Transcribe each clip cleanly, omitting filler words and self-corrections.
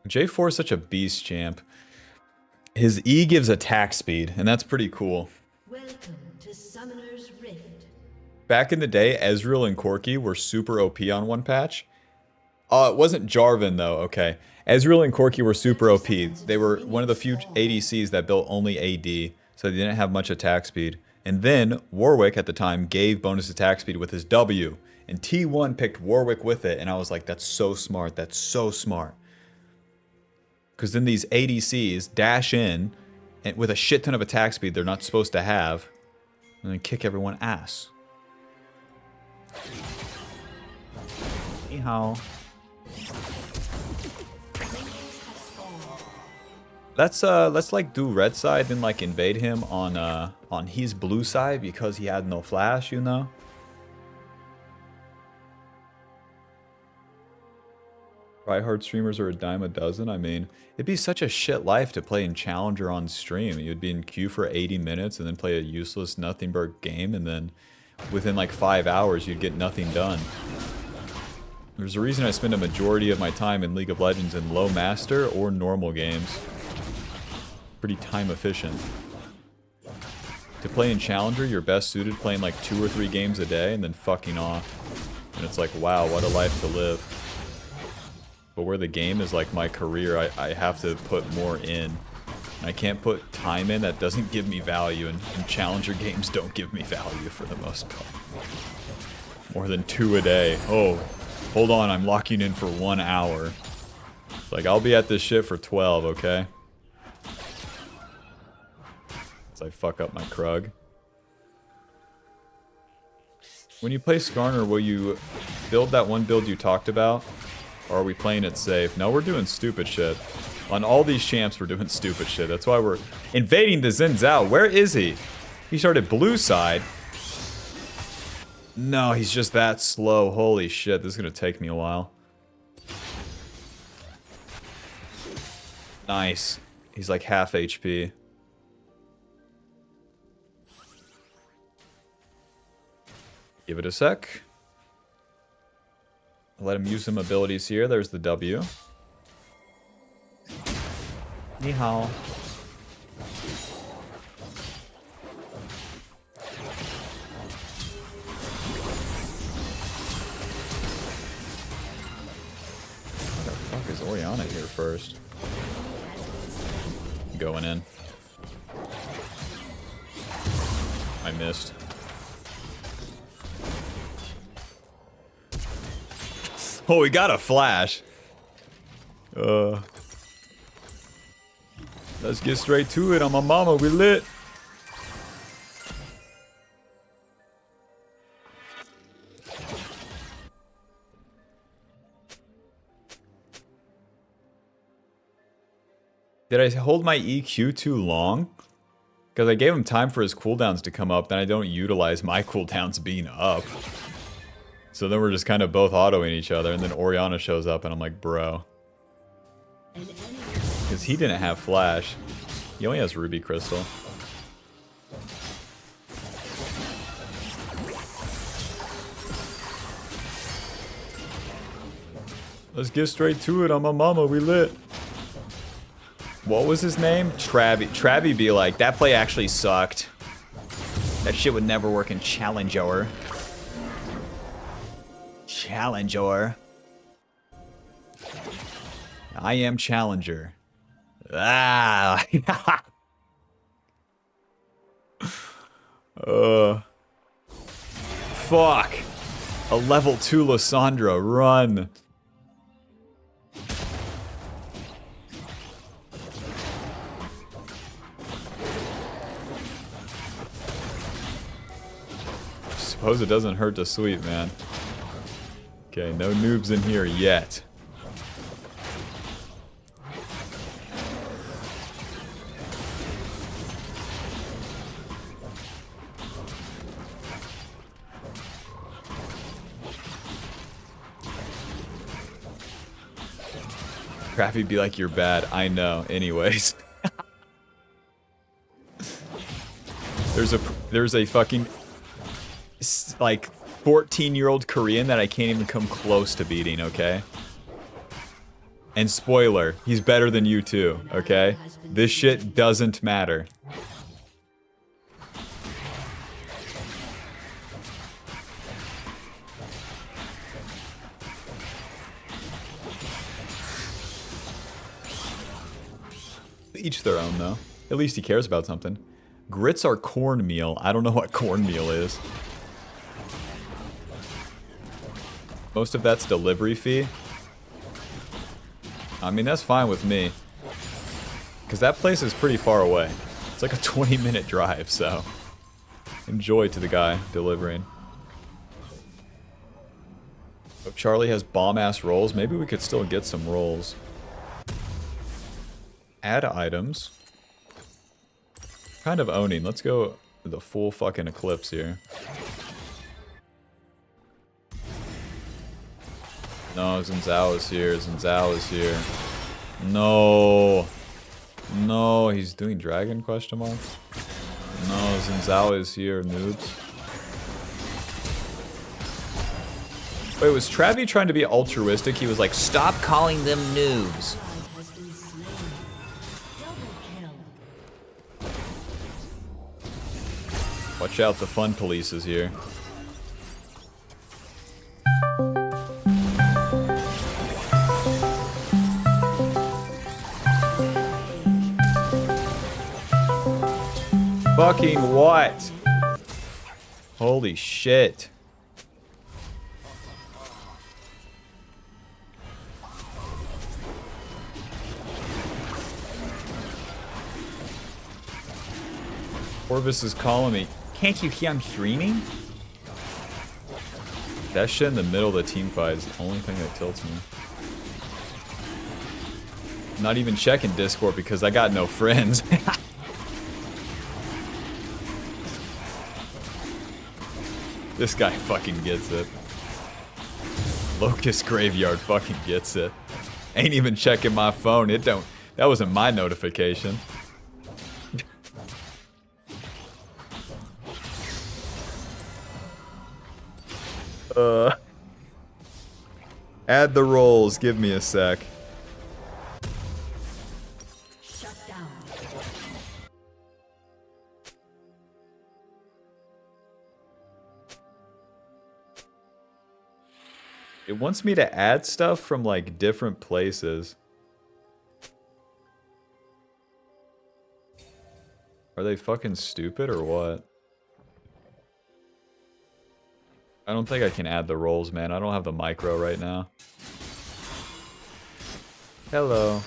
J4 is such a beast champ. His E gives attack speed, and that's pretty cool. Welcome to Summoner's Rift. Back in the day, Ezreal and Corki were super OP on one patch. It wasn't Jarvan though, okay. Ezreal and Corki were super OP. They were one of the few ADCs that built only AD, so they didn't have much attack speed. And then Warwick at the time gave bonus attack speed with his W, and T1 picked Warwick with it, and I was like, that's so smart, that's so smart. Because then these ADCs dash in and with a shit ton of attack speed they're not supposed to have, and then kick everyone ass. Anyhow. Let's like do red side and like invade him on his blue side because he had no flash, you know. Tryhard streamers are a dime a dozen. I mean, it'd be such a shit life to play in Challenger on stream. You'd be in queue for 80 minutes and then play a useless nothing but game, and then within like 5 hours you'd get nothing done. There's a reason I spend a majority of my time in League of Legends in low master or normal games. Pretty time efficient. To play in Challenger, you're best suited playing like 2 or 3 games a day and then fucking off. And it's like, wow, what a life to live. But where the game is like my career, I have to put more in. I can't put time in that doesn't give me value, and Challenger games don't give me value for the most part. More than 2 a day. Oh, hold on, I'm locking in for 1 hour. Like, I'll be at this shit for 12, okay? As I fuck up my Krug. When you play Skarner, will you build that one build you talked about? Or are we playing it safe? No, we're doing stupid shit. On all these champs, we're doing stupid shit. That's why we're invading the Xin Zhao. Where is he? He started blue side. No, he's just that slow. Holy shit, this is gonna take me a while. Nice. He's like half HP. Give it a sec. Let him use some abilities here. There's the W. Ni hao. Where the fuck is Orianna here first? Going in. I missed. Oh, we got a flash. Let's get straight to it. I'm a mama. We lit. Did I hold my EQ too long? Because I gave him time for his cooldowns to come up, then I don't utilize my cooldowns being up. So then we're just kind of both autoing each other, and then Orianna shows up, and I'm like, bro. Because he didn't have flash. He only has Ruby Crystal. Let's get straight to it. I'm a mama. We lit. What was his name? Travi. Travi be like, that play actually sucked. That shit would never work in Challenger. Challenger. I am Challenger. Ah. Fuck. A level 2 Lissandra. Run. Suppose it doesn't hurt to sweep, man. Okay, no noobs in here yet. Crappy be like, you're bad. I know. Anyways. There's a fucking like 14-year-old Korean that I can't even come close to beating, okay? And spoiler, he's better than you too, okay? This shit doesn't matter. Each their own, though. At least he cares about something. Grits are cornmeal. I don't know what cornmeal is. Most of that's delivery fee. I mean, that's fine with me. Because that place is pretty far away. It's like a 20-minute drive, so... Enjoy to the guy delivering. If Charlie has bomb-ass rolls, maybe we could still get some rolls. Add items. Kind of owning. Let's go the full fucking eclipse here. No, Zinzao is here. Zinzao is here. No. No, he's doing dragon, question mark? No, Zinzao is here, noobs. Wait, was Travi trying to be altruistic? He was like, stop calling them noobs. Watch out, the fun police is here. Fucking what? Holy shit. Orvis is calling me. Can't you hear I'm screaming? That shit in the middle of the team fight is the only thing that tilts me. I'm not even checking Discord because I got no friends. This guy fucking gets it. Locust Graveyard fucking gets it. Ain't even checking my phone. It don't. That wasn't my notification. Add the rolls. Give me a sec. Shut down. It wants me to add stuff from like different places. Are they fucking stupid or what? I don't think I can add the rolls, man. I don't have the micro right now. Hello.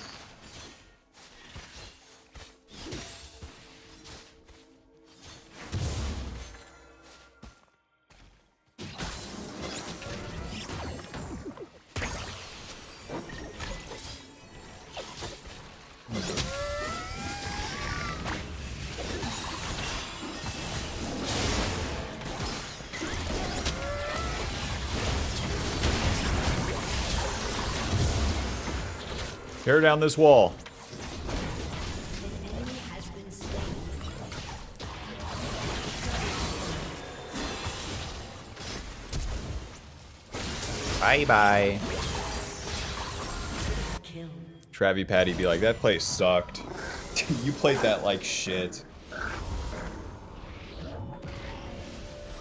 Tear down this wall. Bye-bye. Travi Patty be like, that place sucked. You played that like shit.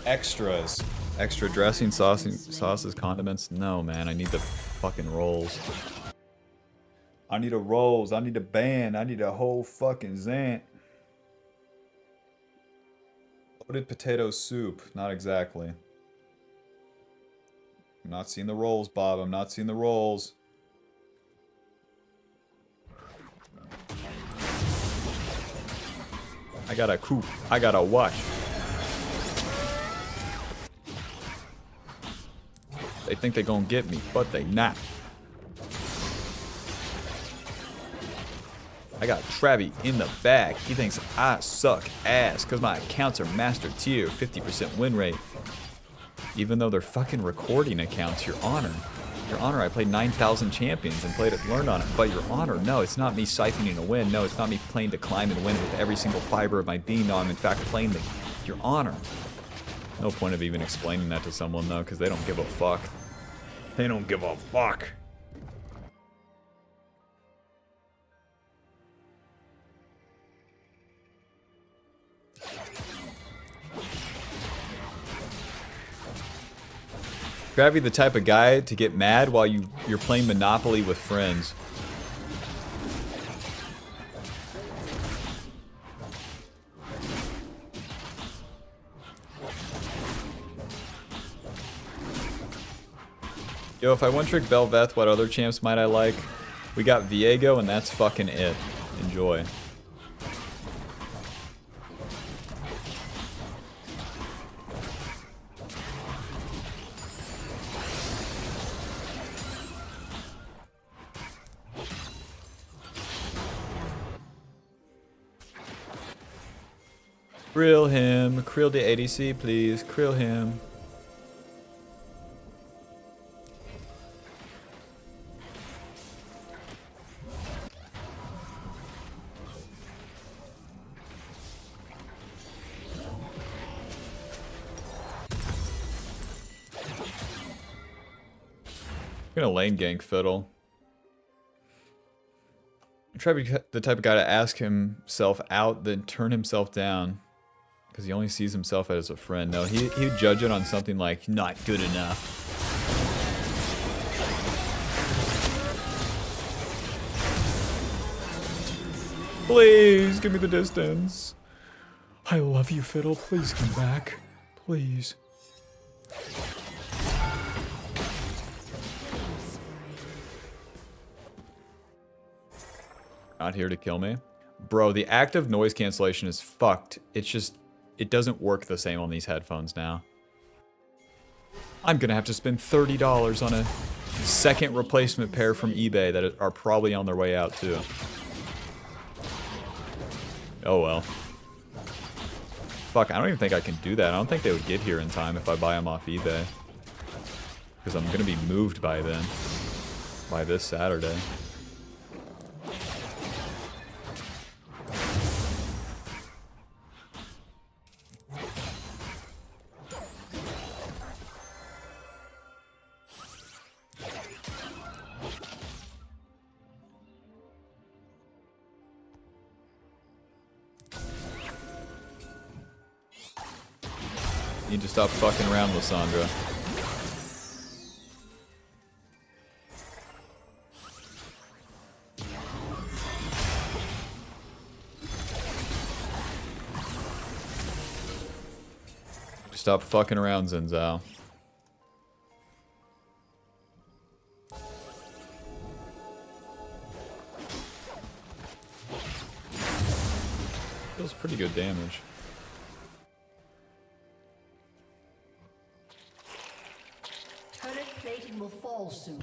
Extras. Extra dressing, sauces, condiments. No, man, I need the fucking rolls. I need a rolls. I need a band. I need a whole fucking Zant. Loaded potato soup. Not exactly. I'm not seeing the rolls, Bob. I'm not seeing the rolls. I got a coop. I got a watch. They think they're gonna get me, but they not. I got Travi in the back. He thinks I suck ass because my accounts are master tier, 50% win rate. Even though they're fucking recording accounts, Your Honor. Your Honor, I played 9,000 champions and learned on it. But Your Honor, no, it's not me siphoning a win. No, it's not me playing to climb and win with every single fiber of my being. No, I'm in fact playing the Your Honor. No point of even explaining that to someone though, because they don't give a fuck. They don't give a fuck. Gravy the type of guy to get mad while you're playing Monopoly with friends. Yo, if I one-trick Belveth, what other champs might I like? We got Viego, and that's fucking it. Enjoy. Krill him. Krill the ADC, please. Krill him. I'm gonna lane gank Fiddle. Try to be the type of guy to ask himself out, then turn himself down. Because he only sees himself as a friend. No, he'd judge it on something like, not good enough. Please, give me the distance. I love you, Fiddle. Please come back. Please. Not here to kill me. Bro, the active noise cancellation is fucked. It's just, it doesn't work the same on these headphones now. I'm gonna have to spend $30 on a second replacement pair from eBay that are probably on their way out too. Oh well. Fuck, I don't even think I can do that. I don't think they would get here in time if I buy them off eBay. Because I'm gonna be moved by then. By this Saturday. You need to stop fucking around, Lysandra. Stop fucking around, Zenzao. Feels pretty good damage. Turret plating will fall soon.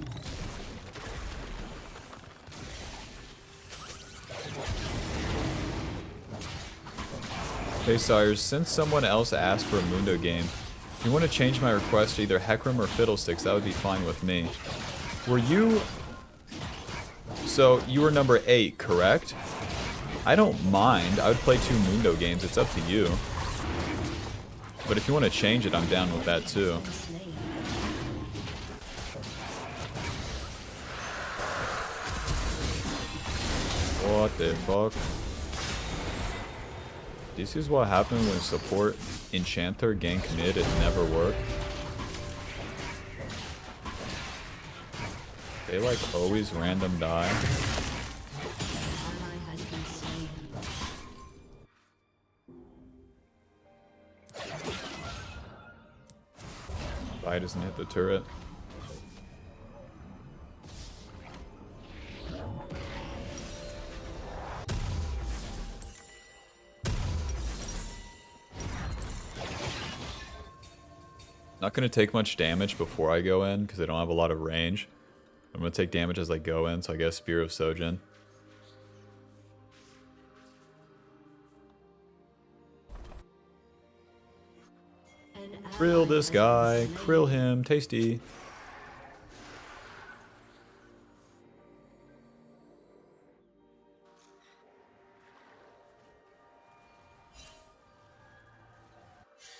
Hey Sawyers, since someone else asked for a Mundo game, if you want to change my request to either Hecarim or Fiddlesticks, that would be fine with me. Were you... So, you were number 8, correct? I don't mind. I would play 2 Mundo games. It's up to you. But if you want to change it, I'm down with that too. What the fuck? This is what happened when support Enchanter gank mid, it never worked. They like always random die. Die doesn't hit the turret. Not going to take much damage before I go in, because I don't have a lot of range. I'm going to take damage as I go in, so I guess Spear of Sojin. Krill this guy. Krill him. Tasty.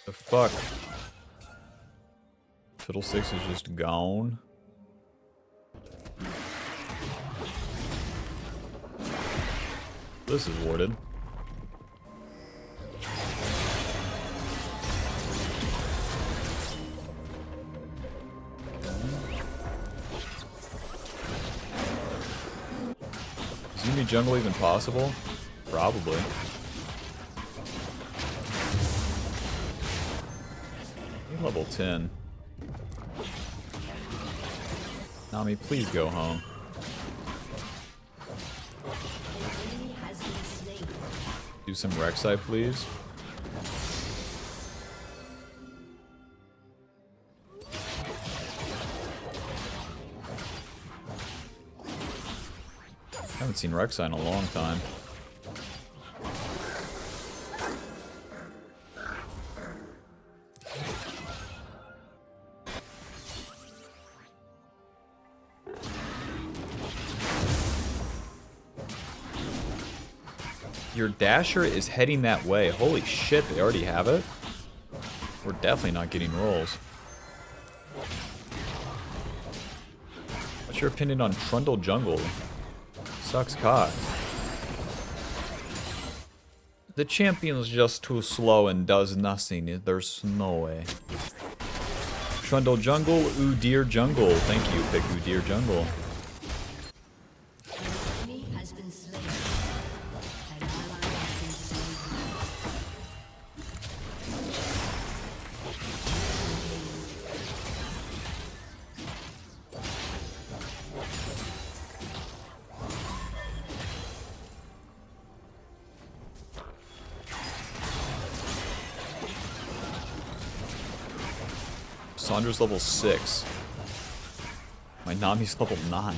The fuck? Fiddlesticks is just gone. This is warded. Yumi jungle even possible? Probably. Level 10. Nami, please go home. Do some Rek'Sai, please. Haven't seen Rek'Sai in a long time. Your dasher is heading that way. Holy shit, they already have it? We're definitely not getting rolls. What's your opinion on Trundle Jungle? Sucks cock. The champion's just too slow and does nothing. There's no way. Trundle Jungle, Udyr Jungle. Thank you, pick Udyr Jungle. Sandra's level 6. My Nami's level 9.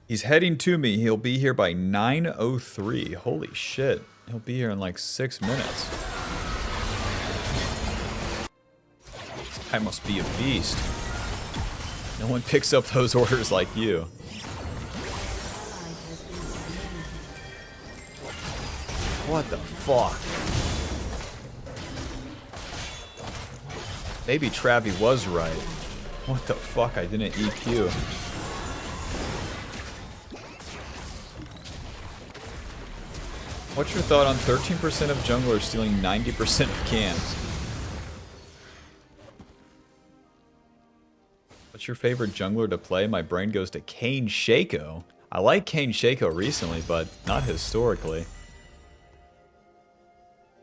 He's heading to me. He'll be here by 9:03. Holy shit. He'll be here in like 6 minutes. This guy must be a beast. No one picks up those orders like you. What the fuck? Maybe Travi was right. What the fuck? I didn't EQ. What's your thought on 13% of junglers stealing 90% of camps? What's your favorite jungler to play? My brain goes to Kane Shaco. I like Kane Shaco recently, but not historically.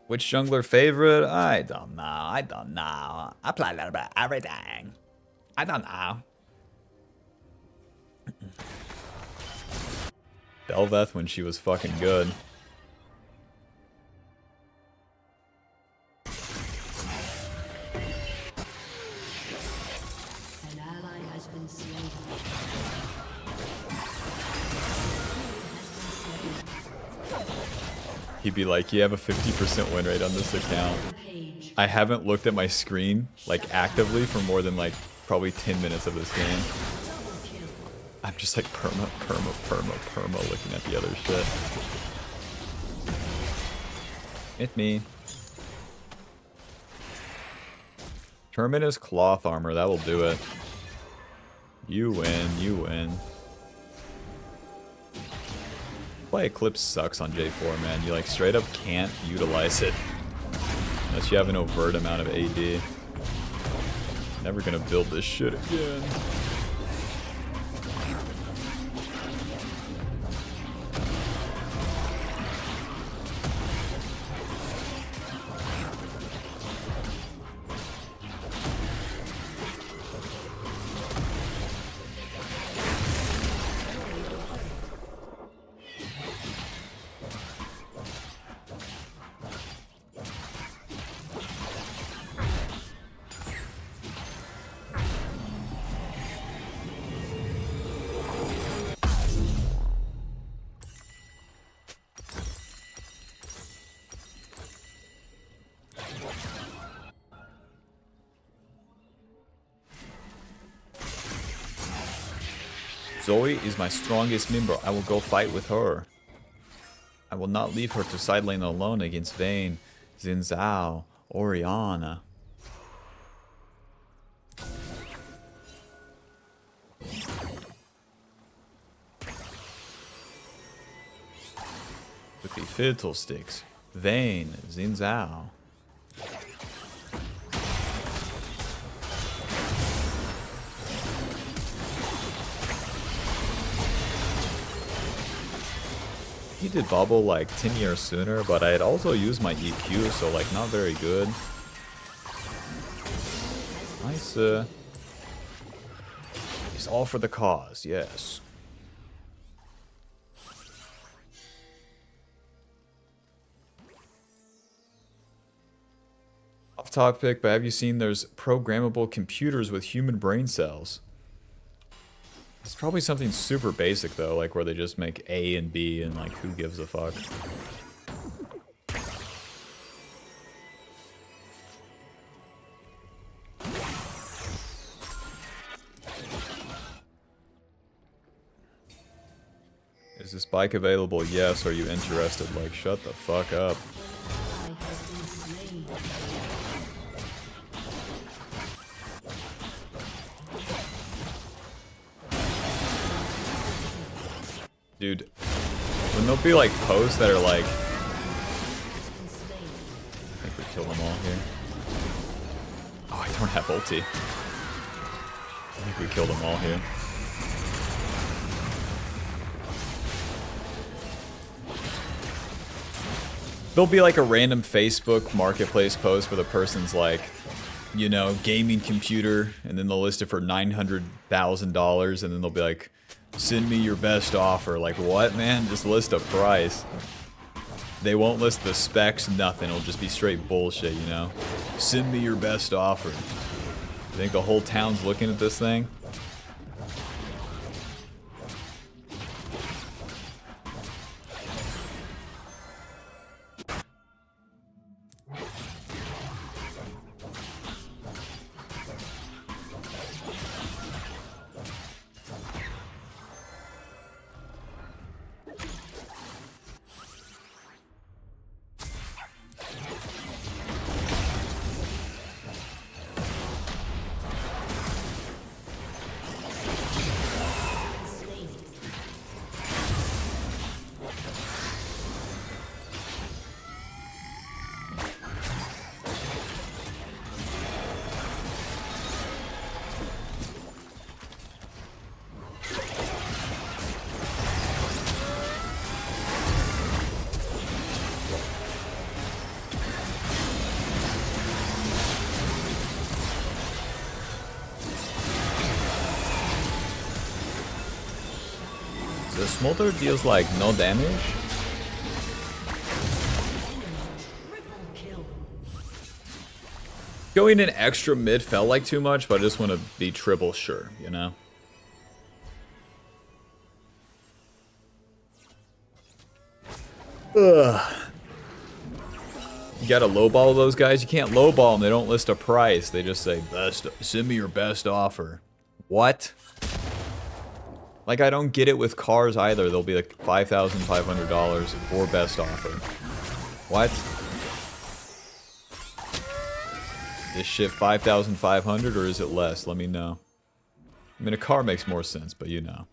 Which jungler favorite? I don't know. I play a little bit of everything. I don't know. Bel'Veth when she was fucking good. He'd be like, you have a 50% win rate on this account. I haven't looked at my screen, like, actively for more than, like, probably 10 minutes of this game. I'm just like perma looking at the other shit. It's me. Terminus cloth armor, that will do it. You win, you win. Play Eclipse sucks on J4, man. You like straight up can't utilize it unless you have an overt amount of AD. Never gonna build this shit again. Zoe is my strongest member. I will go fight with her. I will not leave her to side lane alone against Vayne, Xin Zhao, Orianna. With the fiddlesticks, Vayne, Xin Zhao. He did bubble like 10 years sooner, but I had also used my EQ, so like not very good. Nice. It's all for the cause, yes. Off topic, but have you seen there's programmable computers with human brain cells? It's probably something super basic though, like where they just make A and B and like who gives a fuck. Is this bike available? Yes. Are you interested? Like, shut the fuck up. Dude, when there'll be like posts that are like, I think we killed them all here. Oh, I don't have ulti. I think we killed them all here. There'll be like a random Facebook marketplace post where the person's like, you know, gaming computer, and then they'll list it for $900,000, and then they'll be like, send me your best offer. Like, what, man? Just list a price. They won't list the specs, nothing. It'll just be straight bullshit, you know? Send me your best offer. You think the whole town's looking at this thing? The Smolder deals like no damage. Going in extra mid felt like too much, but I just want to be triple sure, you know? Ugh. You gotta lowball those guys. You can't lowball them. They don't list a price. They just say, send me your best offer. What? Like, I don't get it with cars either. They'll be like $5,500 for best offer. What? This shit 5,500 or is it less? Let me know. I mean, a car makes more sense, but you know.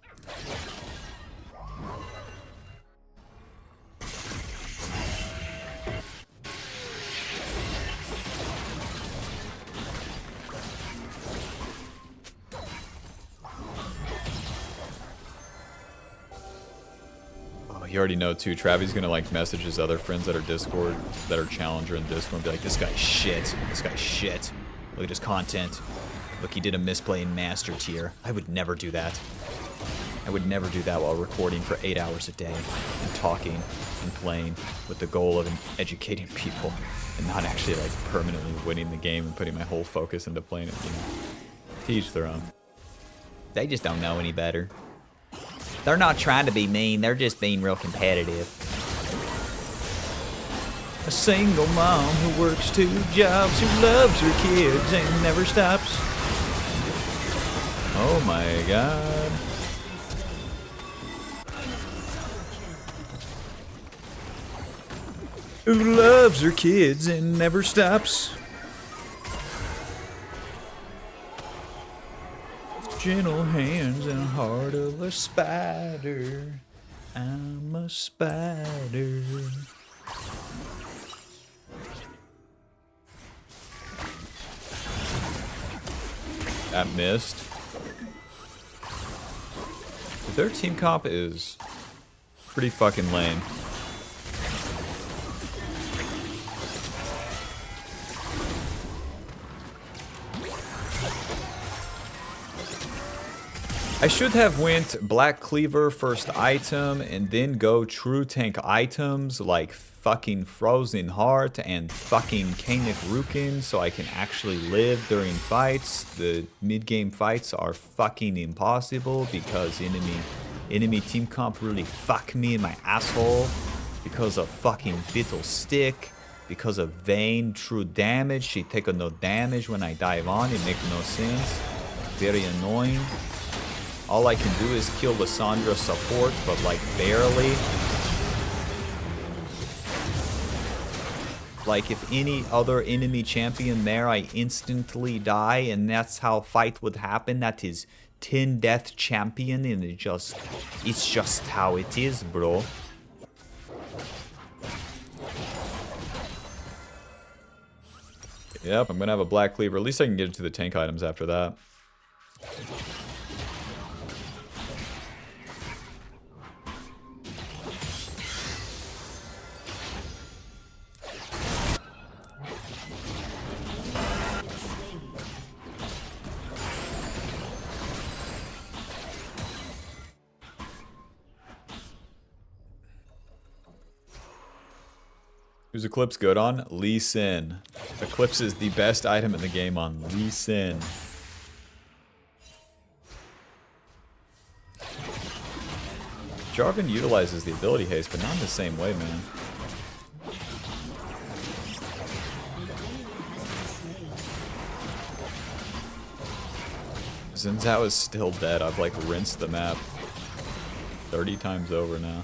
You already know too, Travi's gonna like message his other friends that are Discord, that are Challenger in Discord, and be like, this guy's shit. This guy's shit. Look at his content. Look, he did a misplay in Master Tier. I would never do that. I would never do that while recording for 8 hours a day and talking and playing with the goal of educating people and not actually like permanently winning the game and putting my whole focus into playing it, you know. To each their own. They just don't know any better. They're not trying to be mean, they're just being real competitive. A single mom who works 2 jobs, who loves her kids and never stops. Oh my god. Who loves her kids and never stops. Gentle hands and heart of a spider. I'm a spider. That missed. Their team comp is pretty fucking lame. I should have went Black Cleaver first item and then go true tank items like fucking Frozen Heart and fucking Kanik Rukin so I can actually live during fights. The mid-game fights are fucking impossible because enemy team comp really fuck me in my asshole because of fucking Fiddle Stick, because of Vayne true damage. She take no damage when I dive on. It makes no sense. Very annoying. All I can do is kill Lissandra support, but like barely. Like if any other enemy champion there, I instantly die, and that's how fight would happen. That is 10 death champion, and it's just how it is, bro. Yep, I'm gonna have a Black Cleaver. At least I can get it to the tank items after that. Who's Eclipse good on? Lee Sin. Eclipse is the best item in the game on Lee Sin. Jarvan utilizes the ability haste, but not in the same way, man. Xin Zhao is still dead. I've like rinsed the map 30 times over now.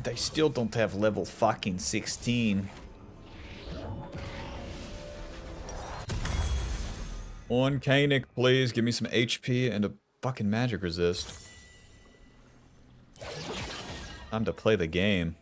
They still don't have level fucking 16. One Kanik, please. Give me some HP and a fucking magic resist. Time to play the game.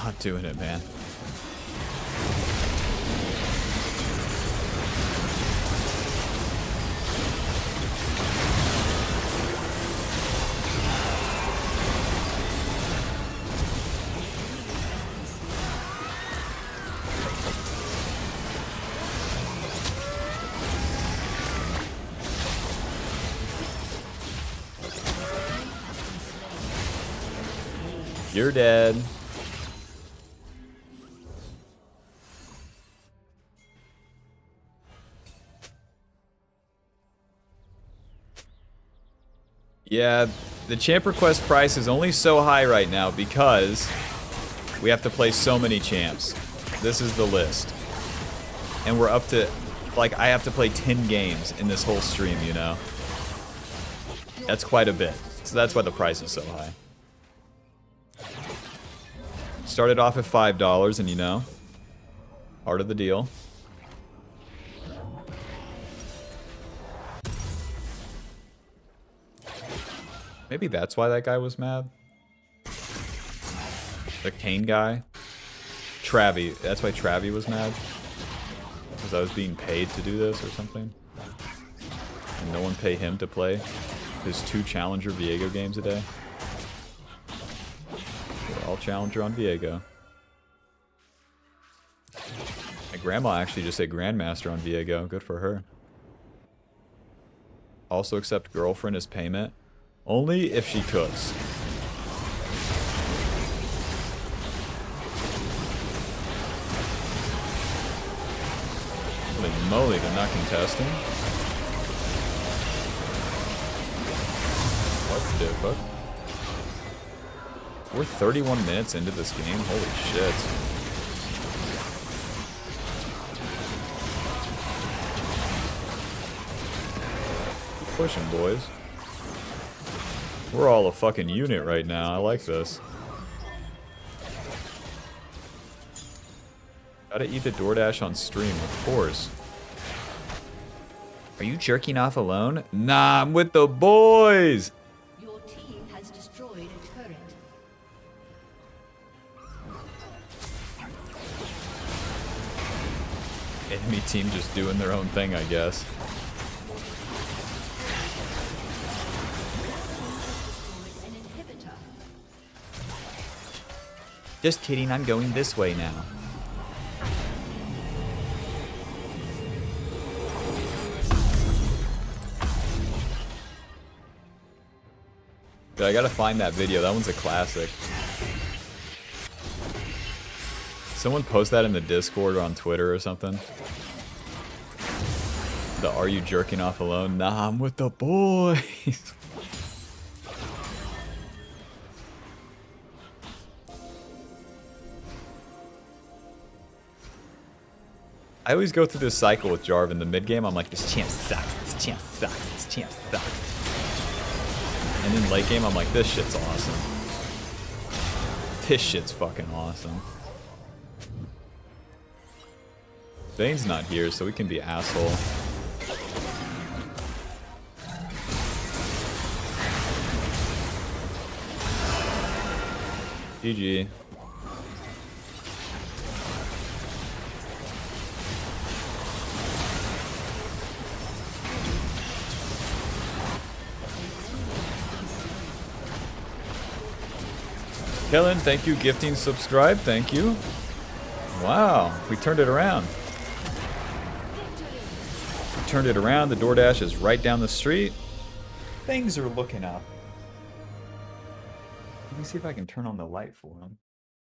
Not doing it, man. You're dead. Yeah, the champ request price is only so high right now because we have to play so many champs. This is the list. And we're up to, like, I have to play 10 games in this whole stream, you know? That's quite a bit. So that's why the price is so high. Started off at $5 and, you know, part of the deal. Maybe that's why that guy was mad. The Kane guy. Travi. That's why Travi was mad. Because I was being paid to do this or something. And no one paid him to play his 2 Challenger Viego games a day. We're all Challenger on Viego. My grandma actually just said Grandmaster on Viego. Good for her. also accept girlfriend as payment? Only if she cooks. Holy moly, they're not contesting. What the fuck? We're 31 minutes into this game? Holy shit. Keep pushing, boys. We're all a fucking unit right now. I like this. Gotta eat the DoorDash on stream, of course. Are you jerking off alone? Nah, I'm with the boys! Your team has destroyed a turret. Enemy team just doing their own thing, I guess. An inhibitor. Just kidding, I'm going this way now. Dude, I gotta find that video. That one's a classic. Someone post that in the Discord or on Twitter or something. The "Are you jerking off alone?" Nah, I'm with the boys. I always go through this cycle with Jarvan. The mid game, I'm like, this champ sucks. This champ sucks. This champ sucks. And in late game, I'm like, this shit's awesome. This shit's fucking awesome. Zane's not here, so we can be asshole. GG. Kellen, thank you. Gifting, subscribe, thank you. Wow, we turned it around. We turned it around. The DoorDash is right down the street. Things are looking up. Let me see if I can turn on the light for him.